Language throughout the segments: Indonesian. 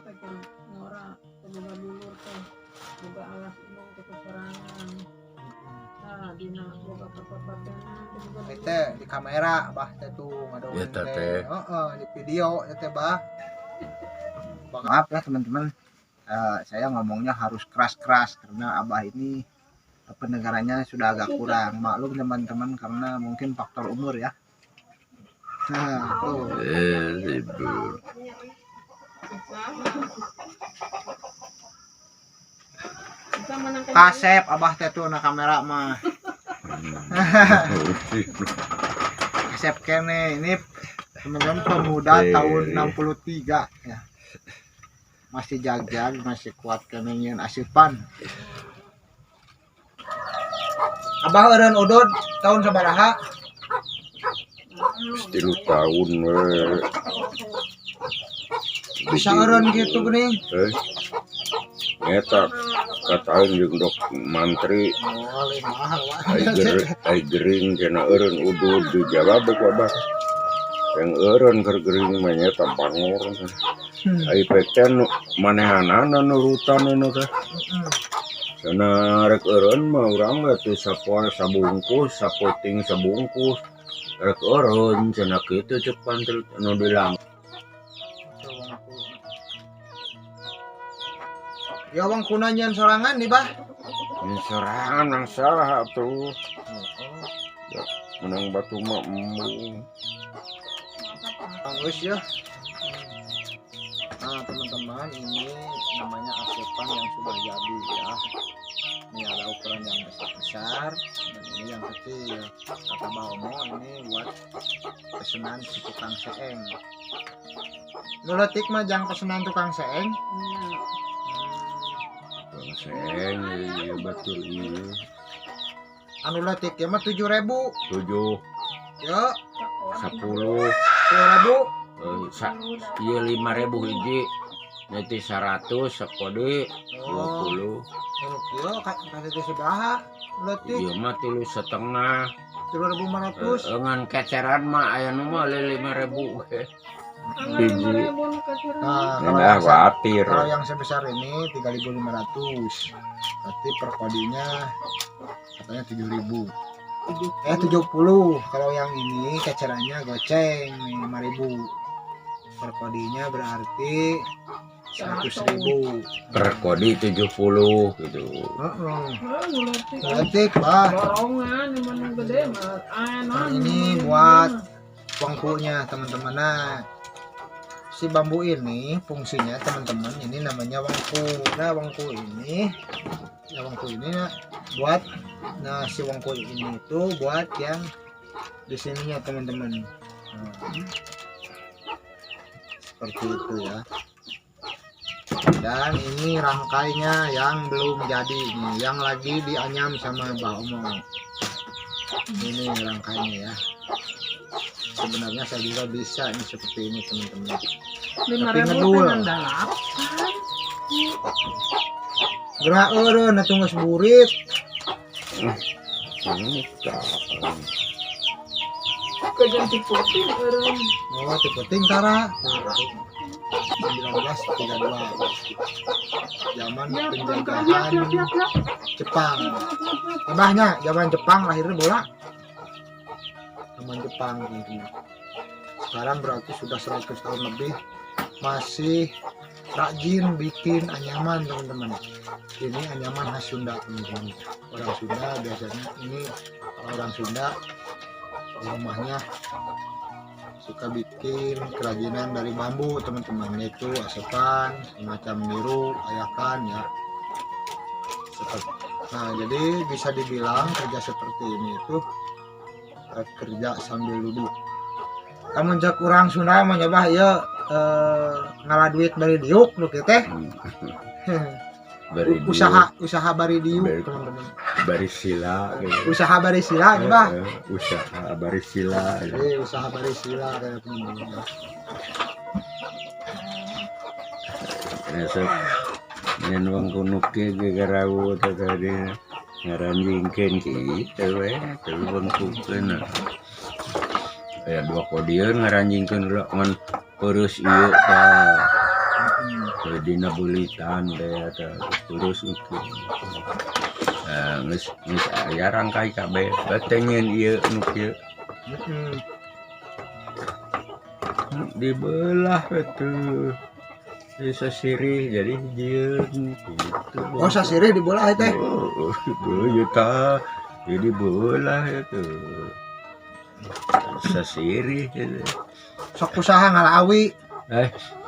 teh kan ngora kedua dulur teh boga alas indung teh sorangan. Nah, dina boga papatenan teh boga Teh di kamera bah teh tuh ngadoin Eta teh. teh. Heeh, di video teh bah. Maaf ya teman-teman. Saya ngomongnya harus keras-keras karena Abah ini pendengarannya sudah agak kurang. Maklum teman-teman karena mungkin faktor umur ya. Nah, tuh. Libur. Kasep Abah teh tuh na kamera mah. Kasep kene ini teman-teman pemuda tahun 63 ya. Masih jagjag, masih kuat kene nyeun asupan. Abah eureun udud tahun sabaraha? 3 tahun we. Bisa eureun gitu geuning. Eta katain jeung dok mantri Oh, lain mahal wah. ai gering cenah eureun udud dijawab ku Abah. Yang eureun keur gering mah nya tampangor. Ai peten manehanana nurutanna teh. Cenah rek eureun mah urang mah teu sapoe sabungkus, sapoting sabungkus. Rek eureun cenah kitu ceuk pantri nu bilang. Ya wang kunanyan sorangan nih bah. Ini serangan yang salah tuh. Ya, menang batu mah Bagus ya. Nah teman-teman ini namanya asupan yang sudah jadi ya. Ini ada ukuran yang besar dan ini yang kecil. Kata Mbak Omo ini buat pesanan si tukang seeng. Nuletik mah jang pesanan tukang seeng. seng, iya betul iya. Anu letik ya mah 7.000. 7, Ya 10, 10.000. iya 5.000 hiji. Nanti 100 sekode 20. Anu kieu kasih teh sebaha letik Iya mah 3,5. 3.500. Ngan keceran mah aya nu mah 5.000 we. Hiji. Nah, kalau yang sebesar ini 3.500. Berarti per kodinya katanya 7.000. 70. Kalau yang ini kecerannya goceng nih 5.000. Per kodinya berarti 100.000. Per kodi 70 gitu. Nanti bah. Nah, ini buat wangkunya teman-teman. Nah, si bambu ini fungsinya teman-teman ini namanya wangku. Nah wangku ini buat si wangku ini itu buat yang di sininya teman-teman. Seperti itu ya. Dan ini rangkainya yang belum jadi nih, yang lagi dianyam sama Mbak Omo. Ini rangkainya ya. Sebenarnya saya juga bisa ini seperti ini teman-teman. 5.000 dengan gerak eureun atuh geus burit. Kejan ciputing eureun. Oh, ciputing tara. 1932. Zaman penjajahan Jepang. Abahnya zaman Jepang lahirnya bola. Zaman Jepang gitu. Sekarang berarti sudah 100 tahun lebih masih rajin bikin anyaman teman-teman. Ini anyaman khas Sunda teman-teman. Orang Sunda biasanya ini orang Sunda rumahnya suka bikin kerajinan dari bambu teman-teman, yaitu asepan, semacam niru, ayakan ya. Nah jadi bisa dibilang kerja seperti ini itu kerja sambil duduk. Kamu jak kurang Sunda mah nyoba ya ngalah duit bari diuk lu teh. Usaha bari diuk teman-teman. Bari sila gitu. Usaha bari sila nyoba. Usaha bari sila. Usaha bari sila kayak teman-teman. Esok nyen wong kuno ke garawu tadi ngaranjingkeun kitu we, teu wong kukeun. Aya 2 kodieu ngaranjingkeun ngan peurus ieu tah. dina beulitan teh terus geus aya rangkai kabeh batengen ieu nu kieu dibelah atuh di sasirih jadi hijieun gitu. Oh sasirih dibelah teh. Ieu tah jadi belah itu sasirih gitu. Sok usaha ngalawi.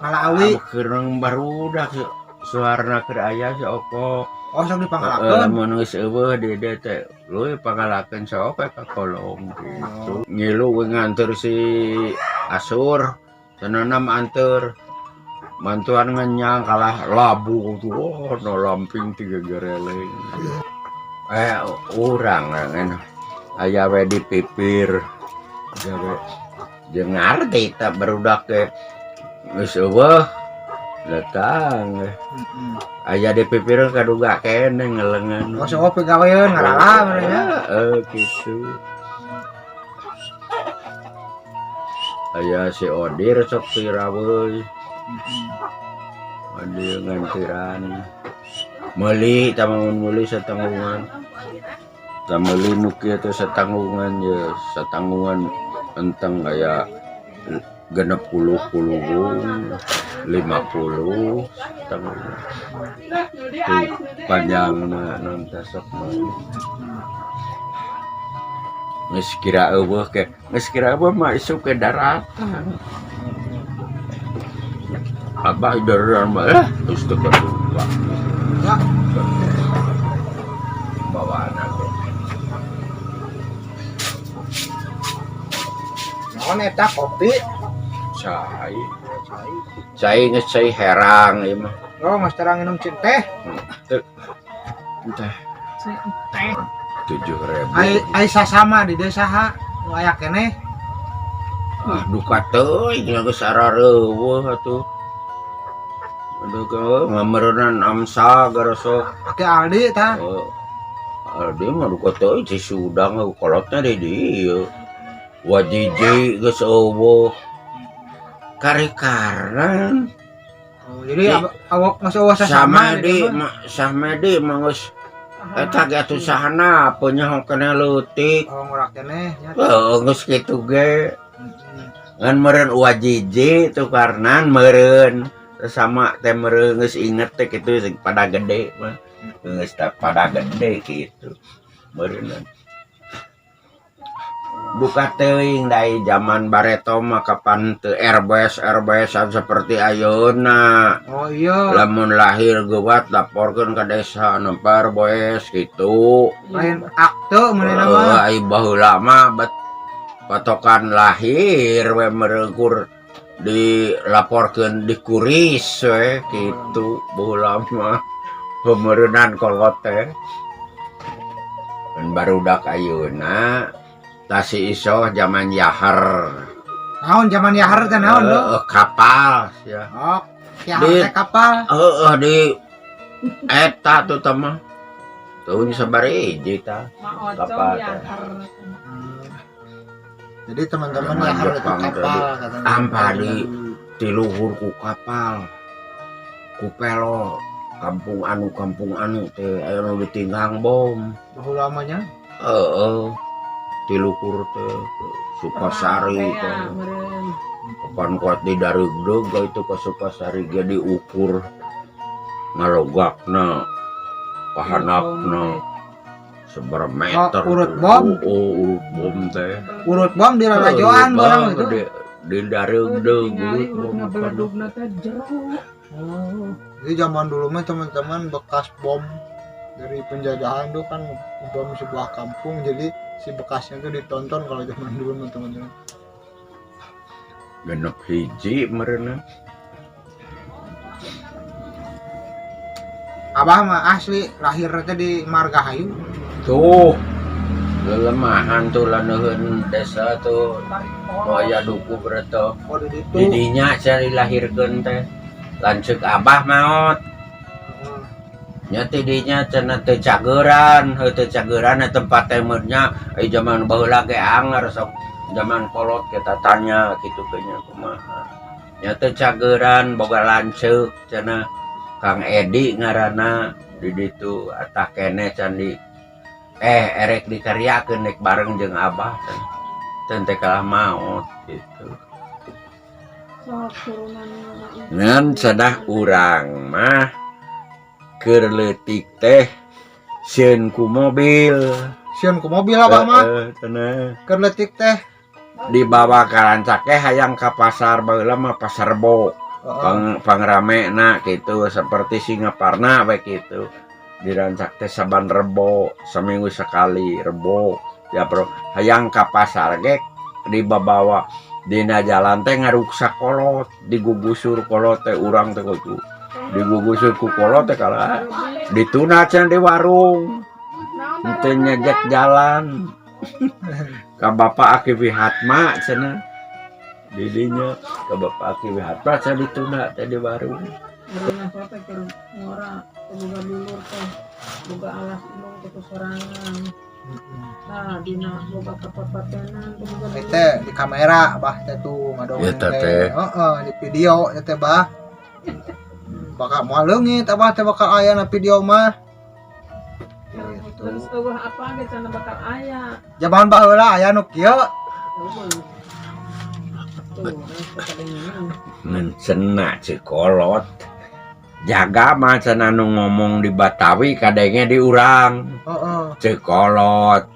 Ngalawi. Keurang barudak suarna keur aya si Oko. Oh sok dipangalakeun. Mun geus eueuh di dieu teh leuwih pangalakeun sok ka kolong gitu. Ngilu we nganter si Asur sanana anter bantuan ngenyang kalah labu tuh no lamping 3 gereleng. Urang ngan aya we dipipir. Jeung ngarti ta barudak teh geus eueuh datang. Aya dipipir kaduga kene ngeleungan. Oh sok pegaweun ngarala merenya. Gitu. Aya si Odir sok piraweuy. Adi ngantiran. Meuli tamangun meuli satanggungan. Meuli nu kieu teh satanggungan ye, satanggungan enteng aya 60 puluh 50 tanggungan. Tuh panjangna non tasok mah. Geus kira eueuh ke, geus kira eueuh mah isuk ke daratan. Abah daratan mah geus teu keduga. Bawaan aku. Naon eta kopi? Cai geus cai herang ieu mah. Oh mas terang minum teh. Teh. Teh 7.000. Ai sasama di desa ha. Nu aya keneh. Duka teuing geus sarareueuh atuh. Aduh ke ngameureunan Amsa garosok. Pake Aldi tah. Aldi mah duka teuing si Sudang kolotna di dieu. Wajiji geus eueuh. Karekaran. Oh, jadi awak geus eueuh sasama Samedi mah geus eta ge atuh sahana penyaho kena leutik. Oh ngurak keneh nya. Geus kitu ge. Ngan meureun wajiji tukarnan meureun sama teh meureun geus inget teh kitu pada gede mah. Geus pada gede kitu. Meureun. Buka teuing dari zaman Bareto mah kapan teu RBS-an seperti ayeuna. Oh iya. Lamun lahir geuwat laporkeun ka desa nempa RBS gitu. Lain akte meunana mah. Ai baheula mah patokan lahir we mereukur dilaporkeun di kuris we kitu baheula mah. Pemeureunan kolot teh. Dan barudak ayeuna tasi iso zaman Yahar. Naon zaman Yahar teh naon do? Kapal ya. Oh, Yahar teh kapal. Di eta tuh mah. Tahun sabari hiji tah. Kapal. Jadi teman-teman Yahar itu kapal katanya. Tanpa di luhur ku kapal. Ku pelo kampung anu teh aya nu ditinggang bom. Baheula lamanya? Di luhur teh Sukasari teh. Kapan kuat di dareugdeug itu ka Sukasari ge diukur ngalogakna pahanapna seberapa meter. Urut bom? Urut bom teh. Urut bom di lalajoan barang itu. Di dareugdeug urut bom beledugna teh jero. Oh, jadi zaman dulu mah teman-teman bekas bom dari penjajahan tuh kan bom sebuah kampung, jadi si bekasnya tuh ditonton kalau zaman dulu mah teman-teman. Genep hiji meureunna. Abah mah asli lahir teh di Margahayu. Tuh lelemahan tuh laneuheun desa tuh aya duku bereta. Oh di ditu. Didinya cari lahirkeun teh lanceuk abah maot. Nya tidinya cenah teu cageran, teu cageran tempat teh meurnya ai zaman baheula ge anger sok zaman kolot kita tanya kitu teh nya kumaha. Nya teu cageran boga lanceuk cenah Kang Edi ngaranna di ditu atah kene candi erek dikaryakeun nek bareng jeung Abah teh teh kalah maot gitu. Sok turunan Ngan sadah urang mah keur leutik teh sieun ku mobil. Sieun ku mobil abah mah Tenang. keur leutik teh. Dibawa ka rancak hayang ka pasar baheula mah pasar Rebo. Pangramena gitu seperti Singaparna baik gitu. Dirancak teh saban Rebo, seminggu sekali Rebo. Ya bro, hayang ka pasar ge dibawa dina jalan teh ngaruksak kolot, digugusur kolot teh urang teh kudu. Digugusur ku kolot teh kala dituna cenah di warung. Teu nyejek jalan. Ka bapak Aki Wihatma cenah. Didinya ka bapak Aki Wihatma cenah dituna teh di warung. karena teh keur ngora boga dulur teh boga alas indung teh sorangan. Nah, dina boga kapapatenan teh boga dulur. Teh di kamera bah teh tuh ngadongeng Eta teh. Heeh, di video teh bah. Bakal moal leungit abah teh bakal aya na video mah. Terus eueuh apa ge cenah bakal aya. Zaman baheula aya nu kieu. Mencena cikolot jaga mah cenah nu ngomong di Batawi kadenge di urang Heeh. cikolot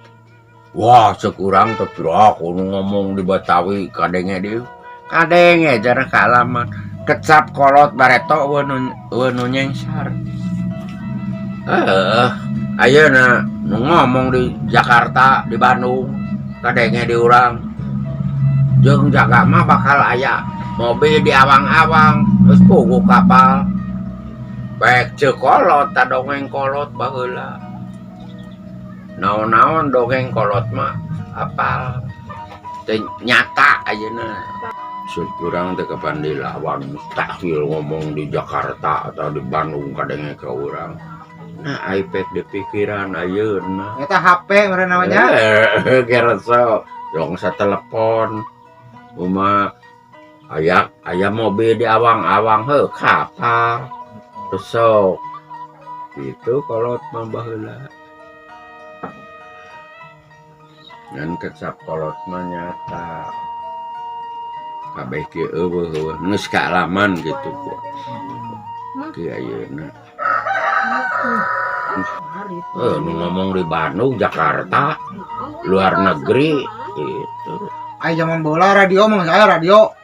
wah ceuk urang teh pira kudu ngomong di Batawi kadenge jana kaalaman kecap kolot bareto eueuh nu nyengsar ayeuna nu ngomong di Jakarta di Bandung kadenge di urang jeung jaga mah bakal aya mobil di awang-awang terus pugu kapal baik cekolot tak dongeng kolot baheula naon-naon dongeng kolot mah apal teh nyata ayeuna surang teh kapan dilawan mustahil ngomong di Jakarta atau di Bandung kadenge ke urang nah iPad di pikiran ayeuna Eta HP mere namanya. kerso dong telepon Uma aya mobil di awang-awang heuh kapal besok gitu kolot mah baheula ngan kecap kolot mah nyata kabeh kieu eueuh geus kaalaman gitu gua ki ayeuna nu ngomong di Bandung Jakarta luar negeri gitu. Ai zaman bola radio mah saya radio.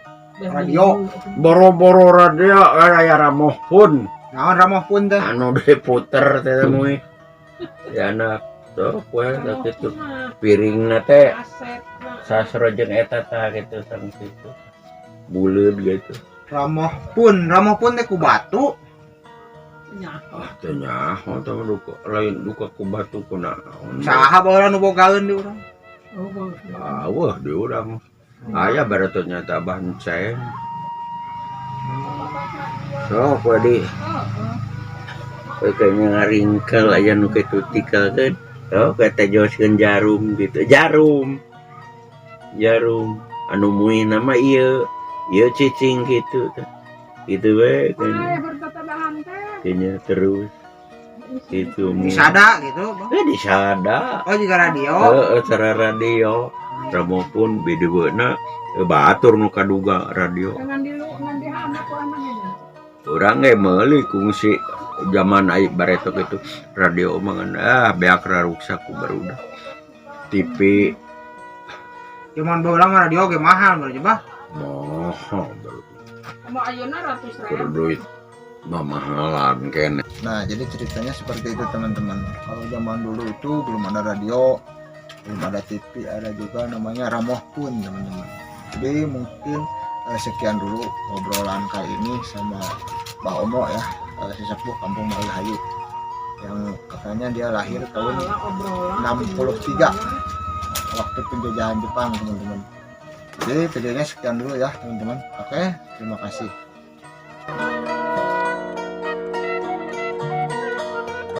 Boro-boro radio aya ramoh pun. Naon ramoh pun teh? Anu diputer teh meuy. Ya anak tuh kue kitu piringna teh sasrojeun eta tah kitu sang kitu. Buleud gitu. Ramoh pun teh ku batu. Ah teh nyaho teh duka lain duka ku batu ku naon. Saha baheula nu bogaeun di urang? Wah di urang aya bareto nyata banceng so kode kayaknya ngaringkel aya nu kitu tikelkeun oh kata joskeun jarum gitu jarum anu muin nama ieu cicing gitu gitu we kayaknya terus itu Disada gitu. disada Oh juga radio. acara radio Ramo pun bedeuna batur nu kaduga radio urang ge meuli kungsi zaman aya bareto kitu radio mangan beak raruksak ku barudak TV Cuman baheula mah radio ge mahal bener bah. Mahal Mau ayeuna ratus keur ribu. duit mamahalan kene. Nah, jadi ceritanya seperti itu teman-teman. Kalau zaman dulu itu belum ada radio, belum ada TV, ada juga namanya ramoh pun teman-teman. Jadi mungkin sekian dulu obrolan kali ini sama Mbak Omo ya, sesepuh Kampung Melayu yang katanya dia lahir tahun 63 waktu penjajahan Jepang teman-teman. Jadi videonya sekian dulu ya teman-teman. Oke, terima kasih.